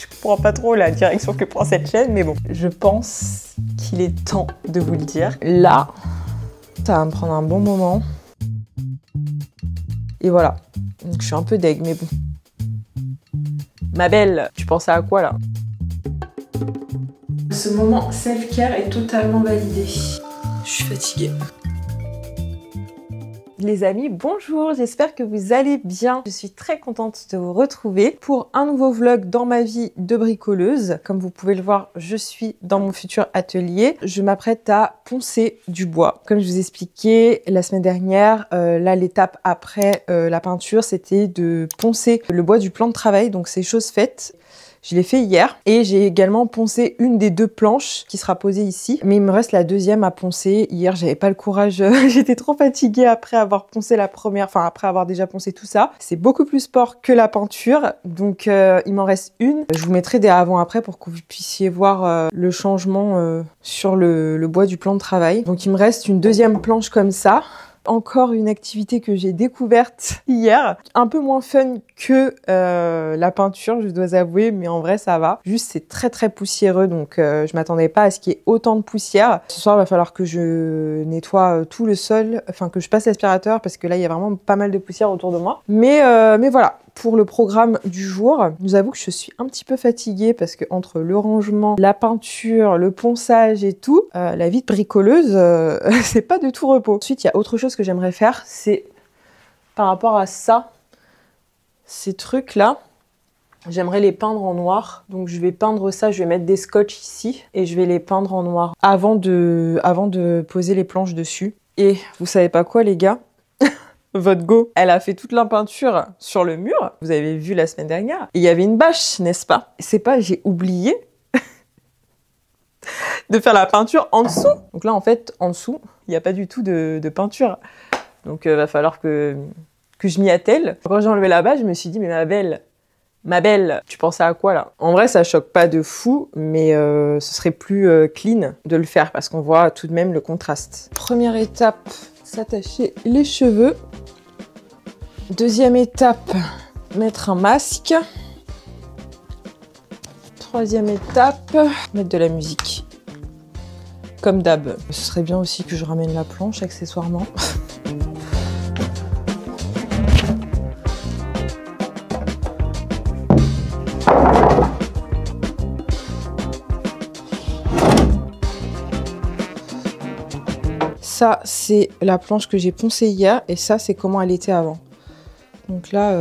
Je comprends pas trop la direction que prend cette chaîne, mais bon. Je pense qu'il est temps de vous le dire. Là, ça va me prendre un bon moment. Et voilà. Donc je suis un peu deg, mais bon. Ma belle, tu pensais à quoi là? Ce moment self-care est totalement validé. Je suis fatiguée. Les amis, bonjour, j'espère que vous allez bien. Je suis très contente de vous retrouver pour un nouveau vlog dans ma vie de bricoleuse. Comme vous pouvez le voir, je suis dans mon futur atelier. Je m'apprête à poncer du bois. Comme je vous expliquais la semaine dernière, là l'étape après la peinture, c'était de poncer le bois du plan de travail. Donc c'est chose faite. Je l'ai fait hier et j'ai également poncé une des deux planches qui sera posée ici. Mais il me reste la deuxième à poncer. Hier, j'avais pas le courage. J'étais trop fatiguée après avoir poncé la première, enfin après avoir déjà poncé tout ça. C'est beaucoup plus sport que la peinture. Donc il m'en reste une. Je vous mettrai des avant-après pour que vous puissiez voir le changement sur le bois du plan de travail. Donc il me reste une deuxième planche comme ça. Encore une activité que j'ai découverte hier, un peu moins fun que la peinture, je dois avouer, mais en vrai ça va. Juste c'est très très poussiéreux, donc je m'attendais pas à ce qu'il y ait autant de poussière. Ce soir il va falloir que je nettoie tout le sol, enfin que je passe l'aspirateur parce que là il y a vraiment pas mal de poussière autour de moi. Mais voilà. Pour le programme du jour, je vous avoue que je suis un petit peu fatiguée parce que entre le rangement, la peinture, le ponçage et tout, la vie de bricoleuse, c'est pas du tout repos. Ensuite, il y a autre chose que j'aimerais faire, c'est par rapport à ça, ces trucs-là, j'aimerais les peindre en noir. Donc je vais peindre ça, je vais mettre des scotch ici et je vais les peindre en noir avant de poser les planches dessus. Et vous savez pas quoi les gars? Votre go, elle a fait toute la peinture sur le mur, vous avez vu la semaine dernière. Et il y avait une bâche, n'est-ce pas? C'est pas, j'ai oublié de faire la peinture en dessous. Donc là, en fait, en dessous, il n'y a pas du tout de peinture. Donc va falloir que je m'y attelle. Quand j'ai enlevé la bâche, je me suis dit, mais ma belle, tu pensais à quoi là? En vrai, ça choque pas de fou, mais ce serait plus clean de le faire parce qu'on voit tout de même le contraste. Première étape, s'attacher les cheveux. Deuxième étape, mettre un masque. Troisième étape, mettre de la musique. Comme d'hab. Ce serait bien aussi que je ramène la planche accessoirement. Ça, c'est la planche que j'ai poncée hier et ça, c'est comment elle était avant. Donc là,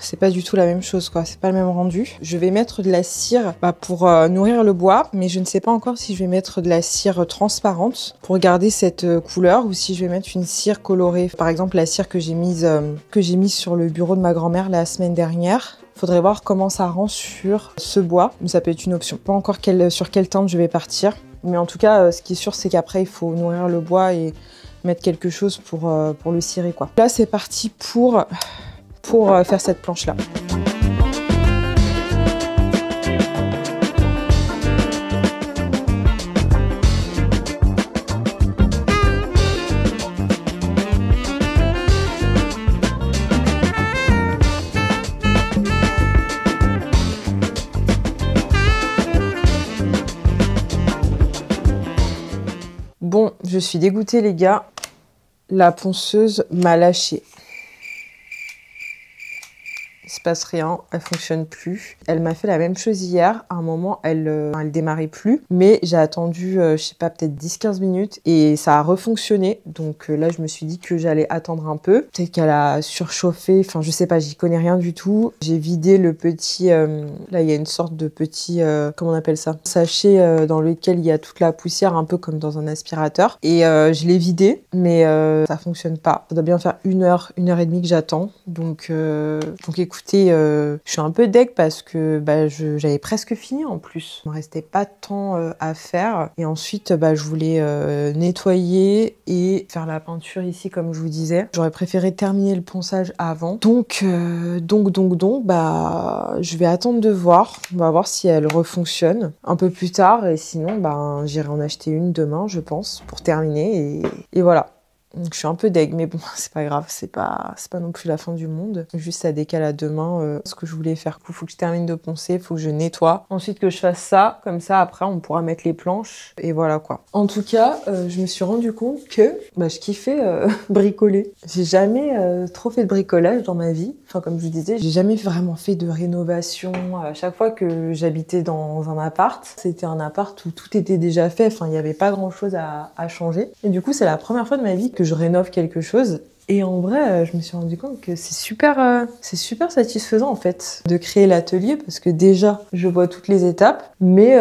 c'est pas du tout la même chose, quoi. C'est pas le même rendu. Je vais mettre de la cire pour nourrir le bois, mais je ne sais pas encore si je vais mettre de la cire transparente pour garder cette couleur ou si je vais mettre une cire colorée. Par exemple, la cire que j'ai mise sur le bureau de ma grand-mère la semaine dernière. Faudrait voir comment ça rend sur ce bois, mais ça peut être une option. Pas encore sur quelle teinte je vais partir, mais en tout cas, ce qui est sûr, c'est qu'après, il faut nourrir le bois et mettre quelque chose pour le cirer, quoi. Là, c'est parti pour faire cette planche-là. Bon, je suis dégoûtée les gars. La ponceuse m'a lâché. Il se passe rien, elle fonctionne plus. Elle m'a fait la même chose hier. À un moment, elle démarrait plus. Mais j'ai attendu, je sais pas, peut-être 10-15 minutes et ça a refonctionné. Donc là, je me suis dit que j'allais attendre un peu. Peut-être qu'elle a surchauffé. Enfin, je sais pas, j'y connais rien du tout. J'ai vidé le petit... là, il y a une sorte de petit... comment on appelle ça? Sachet dans lequel il y a toute la poussière, un peu comme dans un aspirateur. Et je l'ai vidé, mais ça fonctionne pas. Ça doit bien faire 1 heure et demie que j'attends. Donc écoutez, je suis un peu deg parce que j'avais presque fini en plus. Il me restait pas tant à faire. Et ensuite, je voulais nettoyer et faire la peinture ici, comme je vous disais. J'aurais préféré terminer le ponçage avant. Donc, je vais attendre de voir. On va voir si elle refonctionne un peu plus tard. Et sinon, j'irai en acheter une demain, je pense, pour terminer. Et voilà. Donc je suis un peu deg, mais bon, c'est pas grave, c'est pas non plus la fin du monde. Juste ça décale à demain ce que je voulais faire. Il faut que je termine de poncer, il faut que je nettoie. Ensuite que je fasse ça, comme ça après on pourra mettre les planches et voilà quoi. En tout cas, je me suis rendu compte que je kiffais bricoler. J'ai jamais trop fait de bricolage dans ma vie. Enfin comme je vous disais, j'ai jamais vraiment fait de rénovation. À chaque fois que j'habitais dans un appart, c'était un appart où tout était déjà fait. Enfin il n'y avait pas grand chose à changer. Et du coup c'est la première fois de ma vie que je rénove quelque chose. Et en vrai, je me suis rendu compte que c'est super satisfaisant en fait de créer l'atelier parce que déjà, je vois toutes les étapes, mais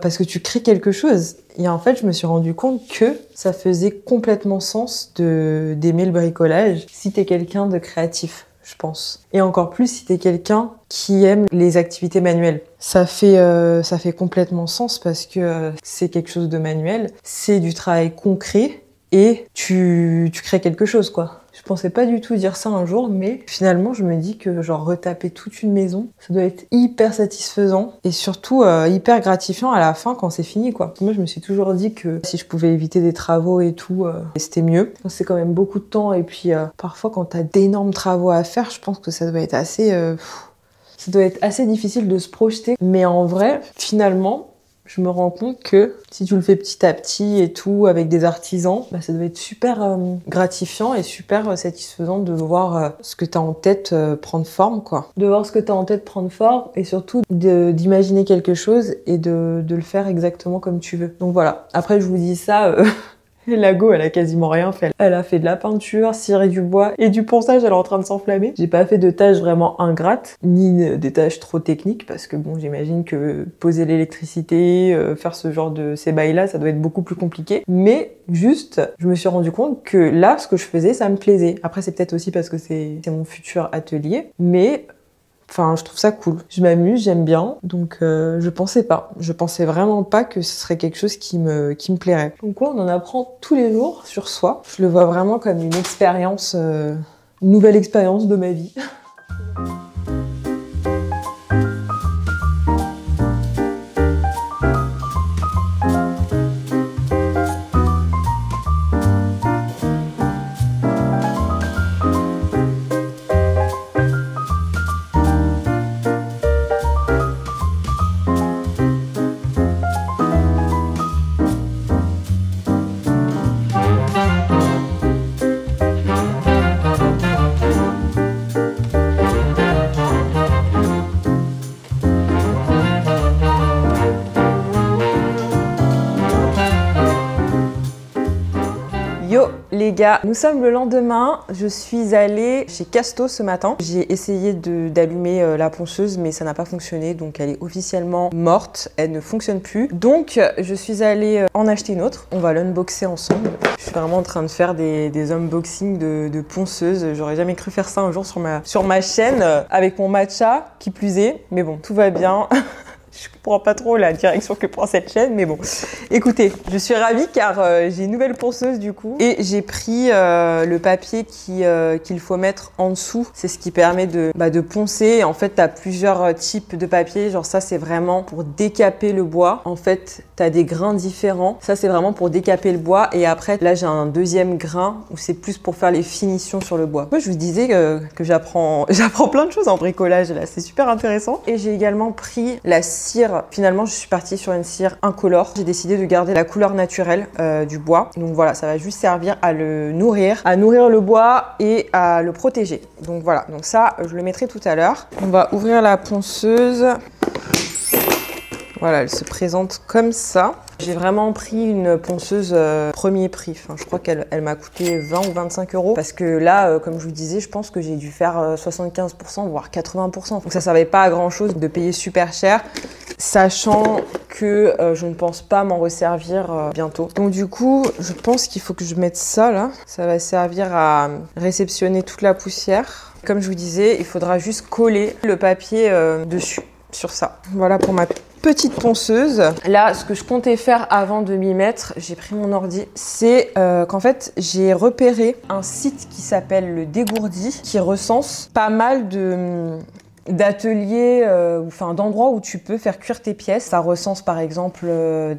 parce que tu crées quelque chose. Et en fait, je me suis rendu compte que ça faisait complètement sens d'aimer le bricolage si t'es quelqu'un de créatif, je pense. Et encore plus si t'es quelqu'un qui aime les activités manuelles. Ça fait complètement sens parce que c'est quelque chose de manuel, c'est du travail concret et tu crées quelque chose quoi. Je pensais pas du tout dire ça un jour, mais finalement, je me dis que genre retaper toute une maison, ça doit être hyper satisfaisant et surtout hyper gratifiant à la fin quand c'est fini, quoi. Moi, je me suis toujours dit que si je pouvais éviter des travaux et tout, c'était mieux. C'est quand même beaucoup de temps et puis parfois, quand t'as d'énormes travaux à faire, je pense que ça doit être assez difficile de se projeter. Mais en vrai, finalement, je me rends compte que si tu le fais petit à petit et tout, avec des artisans, ça doit être super gratifiant et super satisfaisant de voir ce que tu as en tête prendre forme, quoi. De voir ce que tu as en tête prendre forme et surtout d'imaginer quelque chose et de le faire exactement comme tu veux. Donc voilà. Après, je vous dis ça... Et Lago, elle a quasiment rien fait. Elle a fait de la peinture, ciré du bois et du ponçage, elle est en train de s'enflammer. J'ai pas fait de tâches vraiment ingrates, ni des tâches trop techniques, parce que bon, j'imagine que poser l'électricité, faire ces bails-là, ça doit être beaucoup plus compliqué. Mais juste, je me suis rendu compte que là, ce que je faisais, ça me plaisait. Après, c'est peut-être aussi parce que c'est mon futur atelier, mais... Enfin, je trouve ça cool. Je m'amuse, j'aime bien. Donc, je pensais vraiment pas que ce serait quelque chose qui me plairait. Donc, on en apprend tous les jours sur soi. Je le vois vraiment comme une expérience, une nouvelle expérience de ma vie. Yo les gars, nous sommes le lendemain, je suis allée chez Casto ce matin. J'ai essayé d'allumer la ponceuse mais ça n'a pas fonctionné donc elle est officiellement morte, elle ne fonctionne plus. Donc je suis allée en acheter une autre, on va l'unboxer ensemble. Je suis vraiment en train de faire des unboxings de ponceuses, j'aurais jamais cru faire ça un jour sur ma chaîne avec mon matcha qui plus est, mais bon tout va bien. Je comprends pas trop la direction que prend cette chaîne, mais bon. Écoutez, je suis ravie car j'ai une nouvelle ponceuse du coup. Et j'ai pris le papier qu'il faut mettre en dessous. C'est ce qui permet de poncer. En fait, tu as plusieurs types de papier. Genre ça, c'est vraiment pour décaper le bois. En fait, tu as des grains différents. Ça, c'est vraiment pour décaper le bois. Et après, là, j'ai un deuxième grain où c'est plus pour faire les finitions sur le bois. Moi, je vous disais que j'apprends plein de choses en bricolage. Là, c'est super intéressant. Et j'ai également pris la cire. Finalement, je suis partie sur une cire incolore. J'ai décidé de garder la couleur naturelle du bois. Donc voilà, ça va juste servir à le nourrir, le bois et à le protéger. Donc voilà, donc ça, je le mettrai tout à l'heure. On va ouvrir la ponceuse. Voilà, elle se présente comme ça. J'ai vraiment pris une ponceuse premier prix. Enfin, je crois qu'elle m'a coûté 20 ou 25 euros. Parce que là, comme je vous disais, je pense que j'ai dû faire 75%, voire 80%. Donc ça servait pas à grand chose de payer super cher. Sachant que je ne pense pas m'en resservir bientôt. Donc du coup, je pense qu'il faut que je mette ça là. Ça va servir à réceptionner toute la poussière. Comme je vous disais, il faudra juste coller le papier dessus, sur ça. Voilà pour ma petite ponceuse. Là, ce que je comptais faire avant de m'y mettre, j'ai pris mon ordi, c'est qu'en fait, j'ai repéré un site qui s'appelle Le Dégourdi, qui recense pas mal d'ateliers, enfin d'endroits où tu peux faire cuire tes pièces. Ça recense par exemple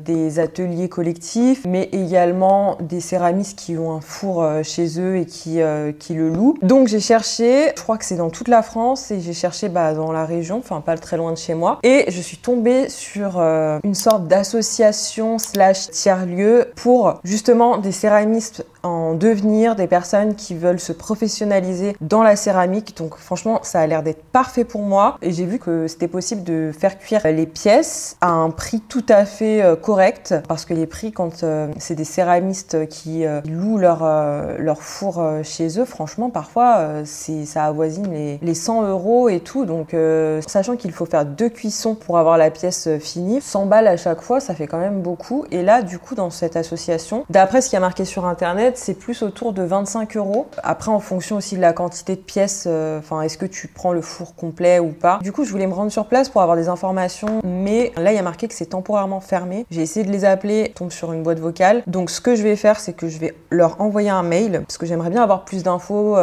des ateliers collectifs, mais également des céramistes qui ont un four chez eux et qui le louent. Donc j'ai cherché, je crois que c'est dans toute la France, et j'ai cherché dans la région, enfin pas très loin de chez moi, et je suis tombée sur une sorte d'association slash tiers-lieu pour justement des céramistes en devenir, des personnes qui veulent se professionnaliser dans la céramique. Donc franchement, ça a l'air d'être parfait pour moi. Et j'ai vu que c'était possible de faire cuire les pièces à un prix tout à fait correct. Parce que les prix, quand c'est des céramistes qui louent leur four chez eux, franchement, parfois, ça avoisine les 100 € et tout. Donc, sachant qu'il faut faire 2 cuissons pour avoir la pièce finie, 100 balles à chaque fois, ça fait quand même beaucoup. Et là, du coup, dans cette association, d'après ce qui a marqué sur Internet, c'est plus autour de 25 €. Après, en fonction aussi de la quantité de pièces, est-ce que tu prends le four complet ou pas. Du coup, je voulais me rendre sur place pour avoir des informations, mais là, il y a marqué que c'est temporairement fermé. J'ai essayé de les appeler, je tombe sur une boîte vocale. Donc, ce que je vais faire, c'est que je vais leur envoyer un mail, parce que j'aimerais bien avoir plus d'infos.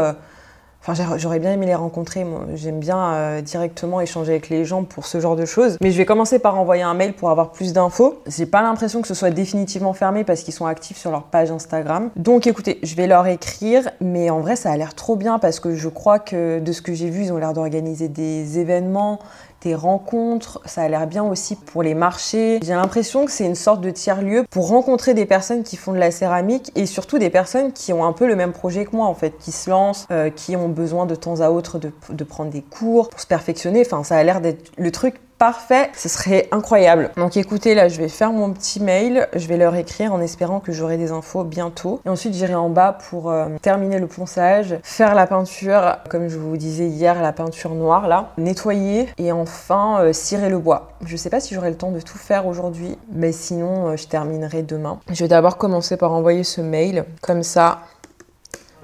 J'aurais bien aimé les rencontrer, moi. J'aime bien directement échanger avec les gens pour ce genre de choses. Mais je vais commencer par envoyer un mail pour avoir plus d'infos. J'ai pas l'impression que ce soit définitivement fermé parce qu'ils sont actifs sur leur page Instagram. Donc écoutez, je vais leur écrire, mais en vrai ça a l'air trop bien parce que je crois que de ce que j'ai vu, ils ont l'air d'organiser des événements, des rencontres, ça a l'air bien aussi pour les marchés. J'ai l'impression que c'est une sorte de tiers-lieu pour rencontrer des personnes qui font de la céramique et surtout des personnes qui ont un peu le même projet que moi en fait, qui se lancent, qui ont besoin de temps à autre de prendre des cours pour se perfectionner. Enfin, ça a l'air d'être le truc parfait, ce serait incroyable. Donc écoutez, là je vais faire mon petit mail, je vais leur écrire en espérant que j'aurai des infos bientôt. Et ensuite j'irai en bas pour terminer le ponçage, faire la peinture, comme je vous disais hier, la peinture noire là, nettoyer et enfin cirer le bois. Je sais pas si j'aurai le temps de tout faire aujourd'hui, mais sinon je terminerai demain. Je vais d'abord commencer par envoyer ce mail, comme ça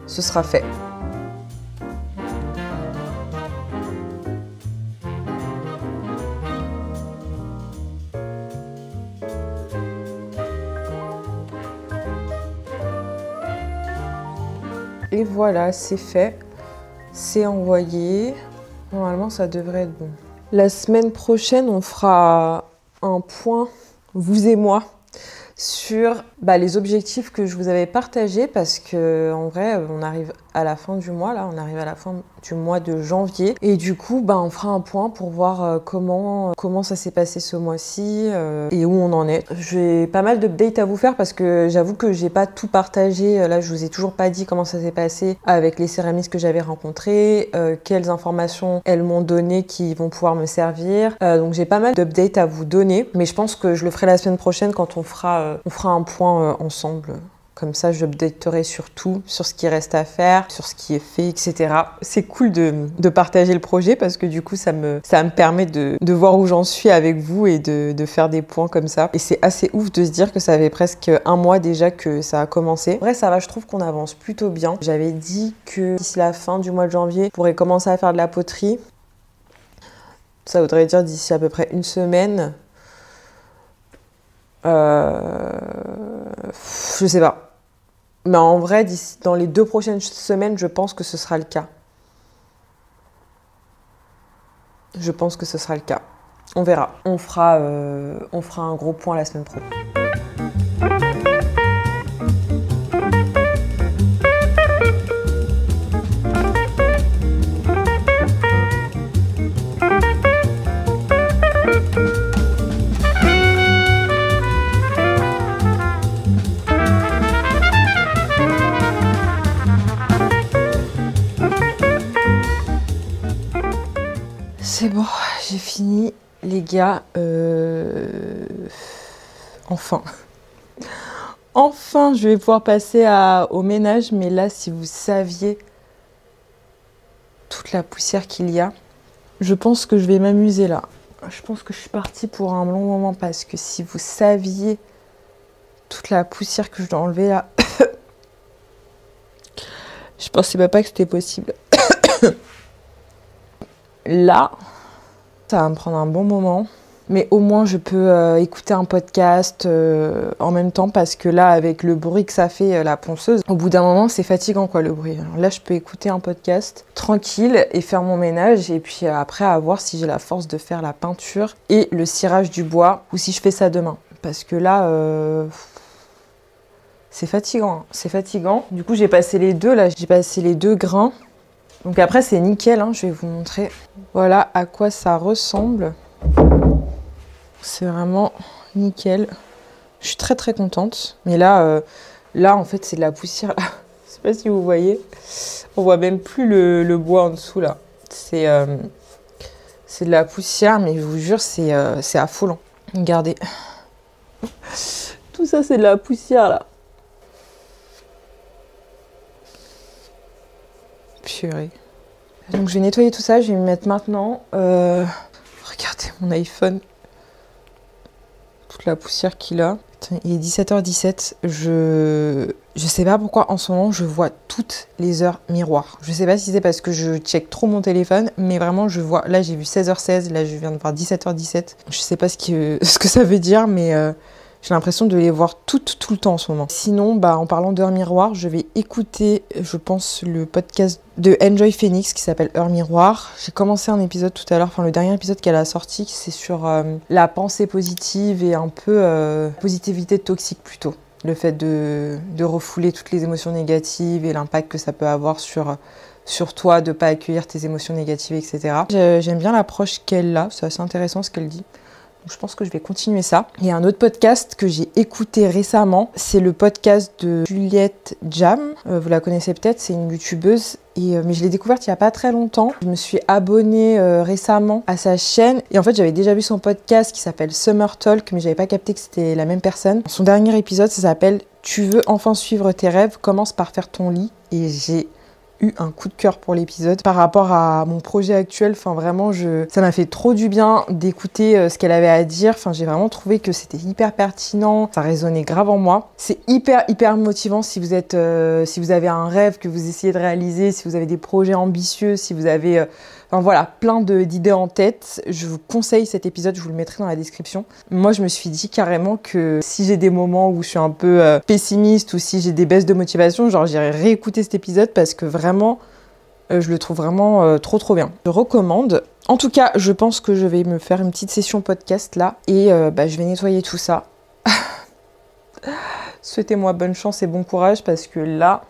ce sera fait. Et voilà, c'est fait, c'est envoyé. Normalement, ça devrait être bon. La semaine prochaine, on fera un point, vous et moi, sur les objectifs que je vous avais partagés parce que en vrai, on arrive à la fin du mois, là, on arrive à la fin du mois de janvier. Et du coup, on fera un point pour voir comment ça s'est passé ce mois-ci et où on en est. J'ai pas mal d'updates à vous faire parce que j'avoue que j'ai pas tout partagé. Là, je vous ai toujours pas dit comment ça s'est passé avec les céramistes que j'avais rencontrés, quelles informations elles m'ont donné qui vont pouvoir me servir. Donc j'ai pas mal d'updates à vous donner, mais je pense que je le ferai la semaine prochaine quand on fera un point ensemble. Comme ça, j'updaterai sur tout, sur ce qui reste à faire, sur ce qui est fait, etc. C'est cool de partager le projet parce que du coup, ça me permet de voir où j'en suis avec vous et de faire des points comme ça. Et c'est assez ouf de se dire que ça fait presque un mois déjà que ça a commencé. En vrai, ça va, je trouve qu'on avance plutôt bien. J'avais dit que d'ici la fin du mois de janvier, on pourrait commencer à faire de la poterie. Ça voudrait dire d'ici à peu près une semaine. Je sais pas. Mais en vrai, dans les 2 prochaines semaines, je pense que ce sera le cas. Je pense que ce sera le cas. On verra. On fera un gros point la semaine prochaine. C'est bon, j'ai fini, les gars. Enfin. Enfin, je vais pouvoir passer au ménage. Mais là, si vous saviez toute la poussière qu'il y a, je pense que je vais m'amuser là. Je pense que je suis partie pour un long moment parce que si vous saviez toute la poussière que je dois enlever là, je pensais même pas que c'était possible. Là, ça va me prendre un bon moment. Mais au moins, je peux écouter un podcast en même temps parce que là, avec le bruit que ça fait, la ponceuse, au bout d'un moment, c'est fatigant, quoi, le bruit. Alors là, je peux écouter un podcast tranquille et faire mon ménage. Et puis après, à voir si j'ai la force de faire la peinture et le cirage du bois ou si je fais ça demain. Parce que là, c'est fatigant. C'est fatigant. Du coup, j'ai passé les deux, là. J'ai passé les 2 grains. Donc après, c'est nickel, hein. Je vais vous montrer. Voilà à quoi ça ressemble. C'est vraiment nickel. Je suis très très contente. Mais là, là en fait, c'est de la poussière. Là. Je sais pas si vous voyez. On voit même plus le bois en dessous là. C'est de la poussière, mais je vous jure, c'est affolant. Regardez. Tout ça, c'est de la poussière là. Purée. Donc je vais nettoyer tout ça. Je vais m'y mettre maintenant. Regardez mon iPhone. Toute la poussière qu'il a. Il est 17h17. Je sais pas pourquoi en ce moment je vois toutes les heures miroirs. Je sais pas si c'est parce que je check trop mon téléphone, mais vraiment je vois. Là j'ai vu 16h16, là je viens de voir 17h17. Je sais pas ce que ça veut dire, mais j'ai l'impression de les voir toutes tout le temps en ce moment. Sinon, en parlant d'heures miroirs, je vais écouter, je pense, le podcast de Enjoy Phoenix qui s'appelle Heures miroirs. J'ai commencé un épisode tout à l'heure, enfin le dernier épisode qu'elle a sorti, c'est sur la pensée positive et un peu positivité toxique plutôt. Le fait de refouler toutes les émotions négatives et l'impact que ça peut avoir sur toi, de ne pas accueillir tes émotions négatives, etc. J'aime bien l'approche qu'elle a, c'est assez intéressant ce qu'elle dit. Donc je pense que je vais continuer ça. Il y a un autre podcast que j'ai écouté récemment, c'est le podcast de Juliette Jam. Vous la connaissez peut-être, c'est une youtubeuse. Mais je l'ai découverte il n'y a pas très longtemps. Je me suis abonnée récemment à sa chaîne. Et en fait, j'avais déjà vu son podcast qui s'appelle Summer Talk, mais j'avais pas capté que c'était la même personne. Son dernier épisode, ça s'appelle « Tu veux enfin suivre tes rêves, commence par faire ton lit ». Et j'ai eu un coup de cœur pour l'épisode par rapport à mon projet actuel. Enfin vraiment, ça m'a fait trop du bien d'écouter ce qu'elle avait à dire. Enfin, j'ai vraiment trouvé que c'était hyper pertinent, ça résonnait grave en moi. C'est hyper motivant si vous avez un rêve que vous essayez de réaliser, si vous avez des projets ambitieux, si vous avez enfin voilà, plein d'idées en tête. Je vous conseille cet épisode, je vous le mettrai dans la description. Moi, je me suis dit carrément que si j'ai des moments où je suis un peu pessimiste ou si j'ai des baisses de motivation, genre j'irai réécouter cet épisode parce que vraiment, je le trouve vraiment trop bien. Je recommande. En tout cas, je pense que je vais me faire une petite session podcast là et je vais nettoyer tout ça. Souhaitez-moi bonne chance et bon courage parce que là,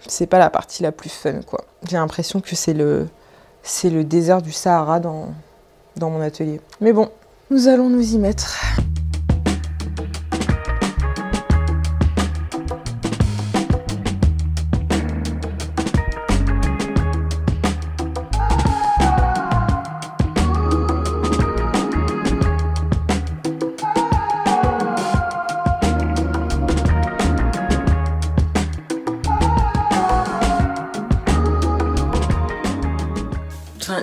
c'est pas la partie la plus fun, quoi. J'ai l'impression que c'est le désert du Sahara dans mon atelier. Mais bon, nous allons nous y mettre.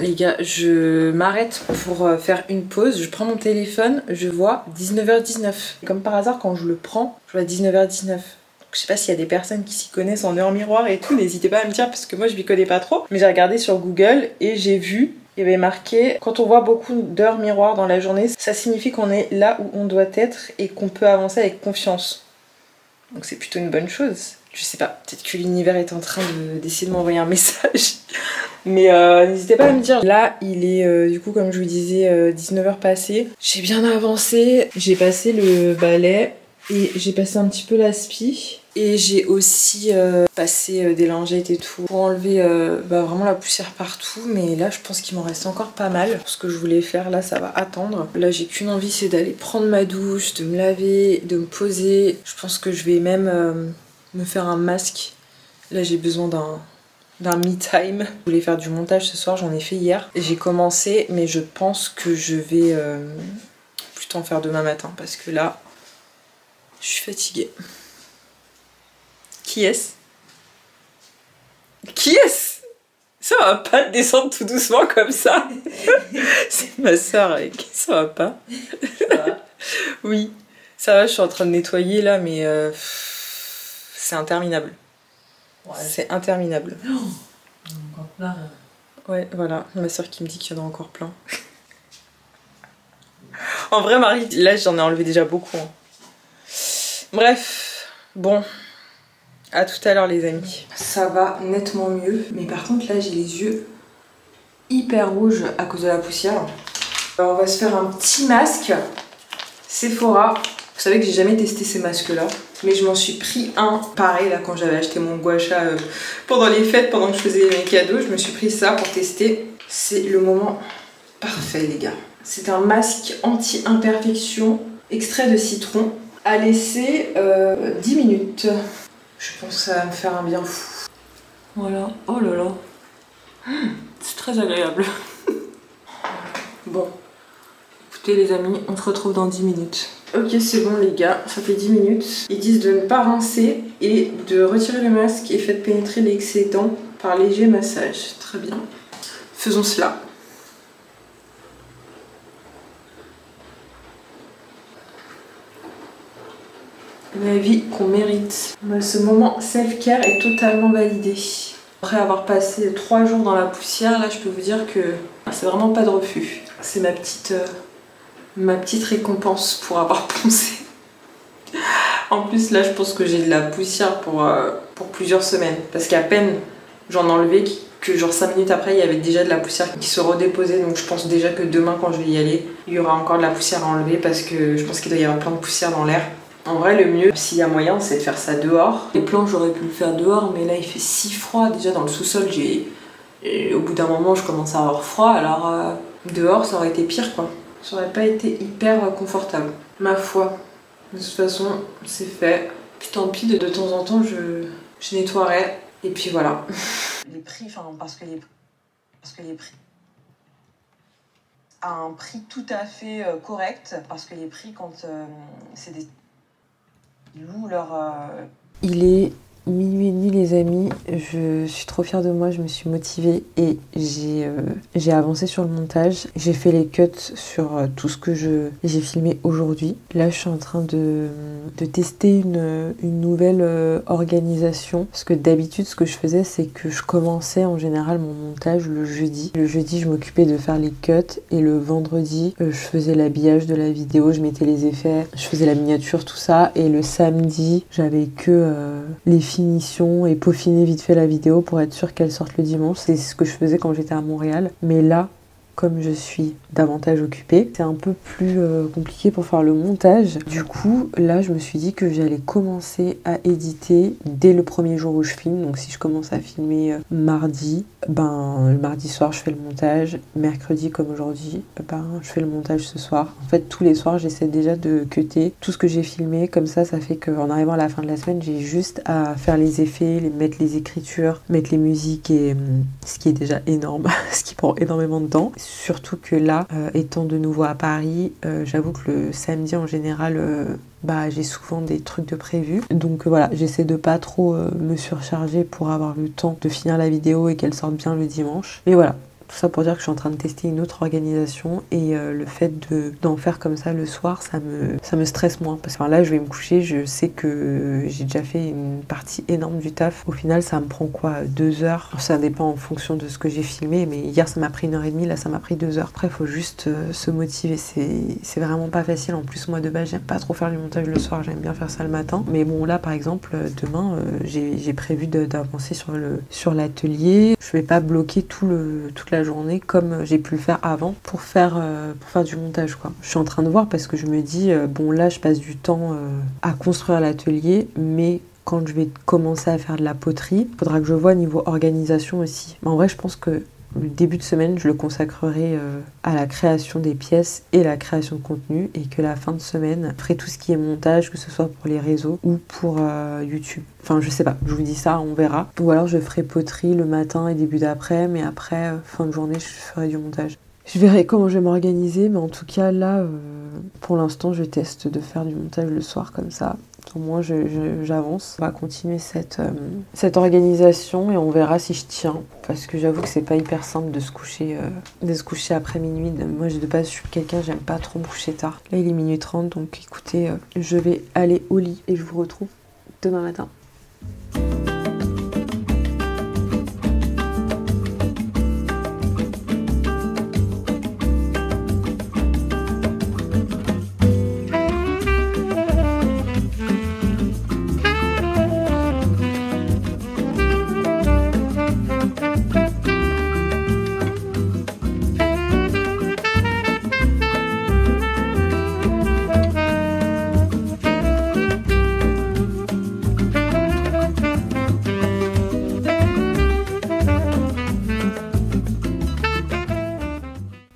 Les gars, je m'arrête pour faire une pause, je prends mon téléphone, je vois 19h19. Comme par hasard, quand je le prends, je vois 19h19. Donc, je sais pas s'il y a des personnes qui s'y connaissent en heure miroir et tout, n'hésitez pas à me dire parce que moi je m'y connais pas trop. Mais j'ai regardé sur Google et j'ai vu, il y avait marqué, quand on voit beaucoup d'heures miroirs dans la journée, ça signifie qu'on est là où on doit être et qu'on peut avancer avec confiance. Donc c'est plutôt une bonne chose. Je sais pas, peut-être que l'univers est en train d'essayer de m'envoyer un message. Mais n'hésitez pas à me dire. Là, il est du coup, comme je vous disais, 19h passées. J'ai bien avancé. J'ai passé le balai et j'ai passé un petit peu l'aspi. Et j'ai aussi passé des lingettes et tout pour enlever vraiment la poussière partout. Mais là, je pense qu'il m'en reste encore pas mal. Pour ce que je voulais faire, là, ça va attendre. Là, j'ai qu'une envie, c'est d'aller prendre ma douche, de me laver, de me poser. Je pense que je vais même me faire un masque. Là, j'ai besoin d'un me time. Je voulais faire du montage ce soir, j'en ai fait hier. J'ai commencé, mais je pense que je vais plutôt en faire demain matin parce que là, je suis fatiguée. Qui est-ce? Qui est-ce? Ça va pas descendre tout doucement comme ça. C'est ma soeur, ça va pas. Ça va? Oui, ça va, je suis en train de nettoyer là, mais c'est interminable. Ouais. C'est interminable. Donc là, Ouais, voilà, ma soeur qui me dit qu'il y en a encore plein. En vrai, Marie, là j'en ai enlevé déjà beaucoup. Hein. Bref, bon, à tout à l'heure les amis. Ça va nettement mieux, mais par contre là j'ai les yeux hyper rouges à cause de la poussière. Alors, on va se faire un petit masque Sephora. Vous savez que j'ai jamais testé ces masques là, mais je m'en suis pris un pareil là quand j'avais acheté mon gua sha pendant les fêtes, pendant que je faisais mes cadeaux. Je me suis pris ça pour tester. C'est le moment parfait les gars. C'est un masque anti-imperfection extrait de citron à laisser 10 minutes. Je pense que ça va me faire un bien fou. Voilà, oh là là, c'est très agréable. Bon, écoutez les amis, on se retrouve dans 10 minutes. Ok, c'est bon les gars, ça fait 10 minutes. Ils disent de ne pas rincer et de retirer le masque et faites pénétrer l'excédent par léger massage. Très bien. Faisons cela. La vie qu'on mérite. Ce moment self-care est totalement validé. Après avoir passé 3 jours dans la poussière, là je peux vous dire que c'est vraiment pas de refus. C'est ma petite récompense pour avoir poncé. En plus là je pense que j'ai de la poussière pour plusieurs semaines. Parce qu'à peine j'en enlevais, que genre 5 minutes après il y avait déjà de la poussière qui se redéposait. Donc je pense déjà que demain quand je vais y aller, il y aura encore de la poussière à enlever. Parce que je pense qu'il doit y avoir plein de poussière dans l'air. En vrai, le mieux, s'il y a moyen, c'est de faire ça dehors. Les plans, j'aurais pu le faire dehors, mais là, il fait si froid. Déjà, dans le sous-sol, au bout d'un moment, je commence à avoir froid. Alors, dehors, ça aurait été pire, quoi. Ça aurait pas été hyper confortable. Ma foi. De toute façon, c'est fait. Puis tant pis, de temps en temps, je nettoierai. Et puis voilà. Les prix, enfin, parce que les prix... à un prix tout à fait correct. Parce que les prix, quand c'est des... Ils louent leur... Il est minuit et demi les amis, je suis trop fière de moi, je me suis motivée et j'ai avancé sur le montage. J'ai fait les cuts sur tout ce que j'ai filmé aujourd'hui. Là je suis en train de tester une nouvelle organisation. Parce que d'habitude ce que je faisais c'est que je commençais en général mon montage le jeudi. Le jeudi je m'occupais de faire les cuts et le vendredi je faisais l'habillage de la vidéo, je mettais les effets, je faisais la miniature, tout ça. Et le samedi j'avais que les finition et peaufiner vite fait la vidéo pour être sûre qu'elle sorte le dimanche. C'est ce que je faisais quand j'étais à Montréal. Mais là, comme je suis davantage occupée, c'est un peu plus compliqué pour faire le montage. Du coup, là, je me suis dit que j'allais commencer à éditer dès le premier jour où je filme. Donc si je commence à filmer mardi, le mardi soir, je fais le montage. Mercredi, comme aujourd'hui, je fais le montage ce soir. En fait, tous les soirs, j'essaie déjà de cutter tout ce que j'ai filmé. Comme ça fait qu'en arrivant à la fin de la semaine, j'ai juste à faire les effets, mettre les écritures, mettre les musiques et ce qui est déjà énorme, ce qui prend énormément de temps. Surtout que là, étant de nouveau à Paris, j'avoue que le samedi en général, j'ai souvent des trucs de prévu. Donc voilà, j'essaie de pas trop me surcharger pour avoir le temps de finir la vidéo et qu'elle sorte bien le dimanche. Mais voilà. Tout ça pour dire que je suis en train de tester une autre organisation et le fait d'en faire comme ça le soir, ça me stresse moins. Parce que là, je vais me coucher, je sais que j'ai déjà fait une partie énorme du taf. Au final, ça me prend quoi, 2 heures? Ça dépend en fonction de ce que j'ai filmé, mais hier, ça m'a pris 1h30, là, ça m'a pris 2 heures. Après, il faut juste se motiver. C'est vraiment pas facile. En plus, moi, de base, j'aime pas trop faire du montage le soir, j'aime bien faire ça le matin. Mais bon, là, par exemple, demain, j'ai prévu d'avancer sur l'atelier. Je vais pas bloquer toute la journée comme j'ai pu le faire avant pour faire du montage quoi. Je suis en train de voir parce que je me dis bon là je passe du temps à construire l'atelier, mais quand je vais commencer à faire de la poterie, il faudra que je vois niveau organisation aussi. Mais en vrai je pense que le début de semaine, je le consacrerai à la création des pièces et la création de contenu, et que la fin de semaine, je ferai tout ce qui est montage, que ce soit pour les réseaux ou pour YouTube. Enfin, je sais pas, je vous dis ça, on verra. Ou alors je ferai poterie le matin et début d'après, mais après, fin de journée, je ferai du montage. Je verrai comment je vais m'organiser, mais en tout cas, là, pour l'instant, je teste de faire du montage le soir comme ça. Au moins, j'avance. On va continuer cette organisation et on verra si je tiens. Parce que j'avoue que c'est pas hyper simple de se coucher après minuit. Moi, de base, je suis quelqu'un, j'aime pas trop me coucher tard. Là, il est minuit 30, donc écoutez, je vais aller au lit et je vous retrouve demain matin.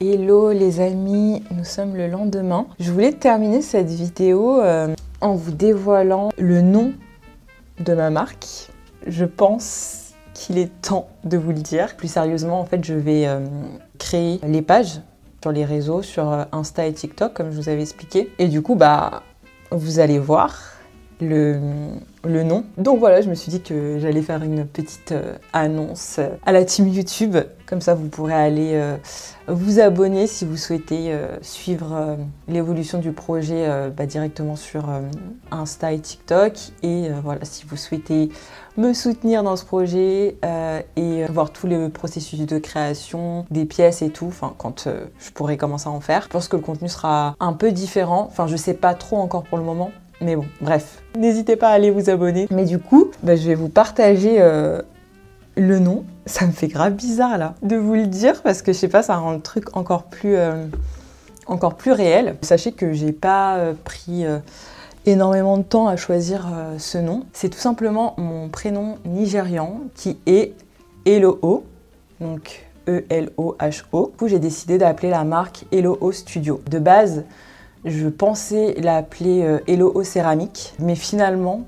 Hello les amis, nous sommes le lendemain. Je voulais terminer cette vidéo en vous dévoilant le nom de ma marque. Je pense qu'il est temps de vous le dire. Plus sérieusement, en fait, je vais créer les pages sur les réseaux, sur Insta et TikTok, comme je vous avais expliqué. Et du coup, vous allez voir le nom. Donc voilà, je me suis dit que j'allais faire une petite annonce à la team YouTube. Comme ça, vous pourrez aller vous abonner si vous souhaitez suivre l'évolution du projet directement sur Insta et TikTok. Et voilà, si vous souhaitez me soutenir dans ce projet et voir tout le processus de création, des pièces et tout, enfin quand je pourrai commencer à en faire. Je pense que le contenu sera un peu différent. Enfin, je sais pas trop encore pour le moment. Mais bon, bref, n'hésitez pas à aller vous abonner. Mais du coup, je vais vous partager le nom. Ça me fait grave bizarre là de vous le dire parce que je sais pas, ça rend le truc encore plus réel. Sachez que j'ai pas pris énormément de temps à choisir ce nom. C'est tout simplement mon prénom nigérian qui est Eloho, donc E-L-O-H-O. Du coup, j'ai décidé d'appeler la marque Eloho Studio. De base, je pensais l'appeler Eloho Céramique, mais finalement,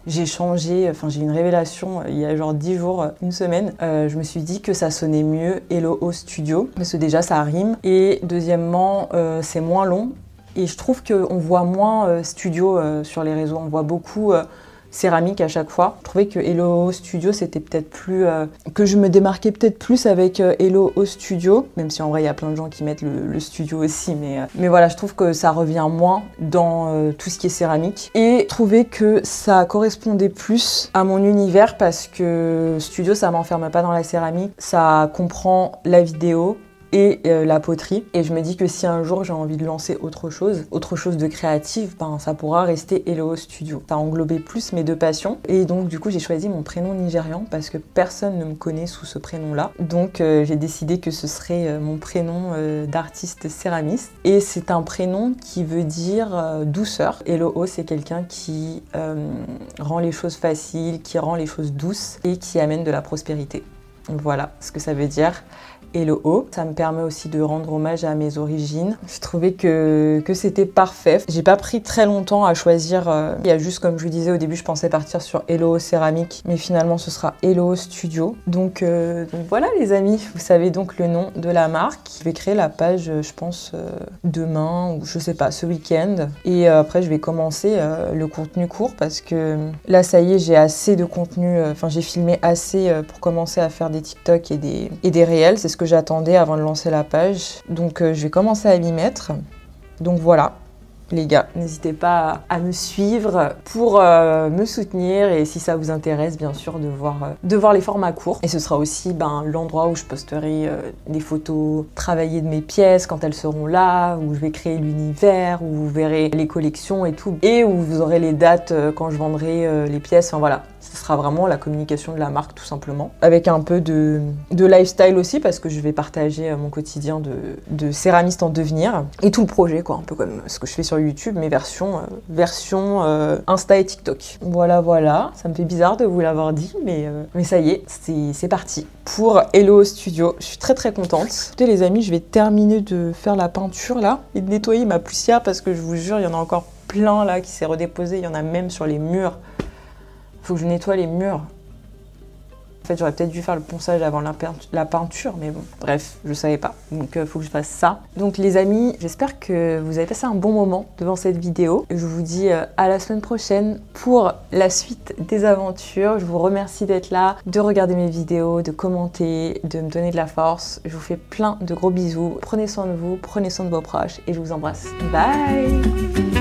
j'ai changé, j'ai eu une révélation il y a genre 10 jours, une semaine. Je me suis dit que ça sonnait mieux Eloho Studio, parce que déjà ça rime, et deuxièmement, c'est moins long, et je trouve qu'on voit moins studio sur les réseaux, on voit beaucoup céramique à chaque fois. Je trouvais que Eloho Studio c'était peut-être plus... que je me démarquais peut-être plus avec Eloho Studio, même si en vrai il y a plein de gens qui mettent le studio aussi, mais voilà, je trouve que ça revient moins dans tout ce qui est céramique. Et je trouvais que ça correspondait plus à mon univers parce que studio ça m'enferme pas dans la céramique, ça comprend la vidéo et la poterie. Et je me dis que si un jour j'ai envie de lancer autre chose de créatif, ça pourra rester Eloho Studio. Ça englobait plus mes deux passions. Et donc du coup j'ai choisi mon prénom nigérian parce que personne ne me connaît sous ce prénom-là. Donc j'ai décidé que ce serait mon prénom d'artiste céramiste. Et c'est un prénom qui veut dire douceur. Eloho, c'est quelqu'un qui rend les choses faciles, qui rend les choses douces et qui amène de la prospérité. Voilà ce que ça veut dire. Eloho. Ça me permet aussi de rendre hommage à mes origines. Je trouvais que c'était parfait. J'ai pas pris très longtemps à choisir. Il y a juste, comme je vous disais au début, je pensais partir sur Eloho Céramique, mais finalement ce sera Eloho Studio. Donc voilà les amis, vous savez donc le nom de la marque. Je vais créer la page, je pense, demain ou je sais pas, ce week-end. Et après je vais commencer le contenu court parce que là ça y est, j'ai assez de contenu, j'ai filmé assez pour commencer à faire des TikTok et des réels. C'est ce que j'attendais avant de lancer la page. Donc je vais commencer à m'y mettre. Donc voilà. Les gars, n'hésitez pas à me suivre pour me soutenir et si ça vous intéresse, bien sûr, de voir les formats courts. Et ce sera aussi l'endroit où je posterai des photos travaillées de mes pièces quand elles seront là, où je vais créer l'univers, où vous verrez les collections et tout, et où vous aurez les dates quand je vendrai les pièces. Enfin voilà, ce sera vraiment la communication de la marque tout simplement. Avec un peu de lifestyle aussi parce que je vais partager mon quotidien de céramiste en devenir et tout le projet quoi, un peu comme ce que je fais sur YouTube, mais version Insta et TikTok. Voilà, ça me fait bizarre de vous l'avoir dit, mais ça y est, c'est parti pour Eloho Studio. Je suis très très contente. Écoutez les amis, je vais terminer de faire la peinture là et de nettoyer ma poussière parce que je vous jure, il y en a encore plein là qui s'est redéposé, il y en a même sur les murs. Faut que je nettoie les murs. En fait, j'aurais peut-être dû faire le ponçage avant la peinture, mais bon, bref, je savais pas. Donc, il faut que je fasse ça. Donc, les amis, j'espère que vous avez passé un bon moment devant cette vidéo. Je vous dis à la semaine prochaine pour la suite des aventures. Je vous remercie d'être là, de regarder mes vidéos, de commenter, de me donner de la force. Je vous fais plein de gros bisous. Prenez soin de vous, prenez soin de vos proches et je vous embrasse. Bye!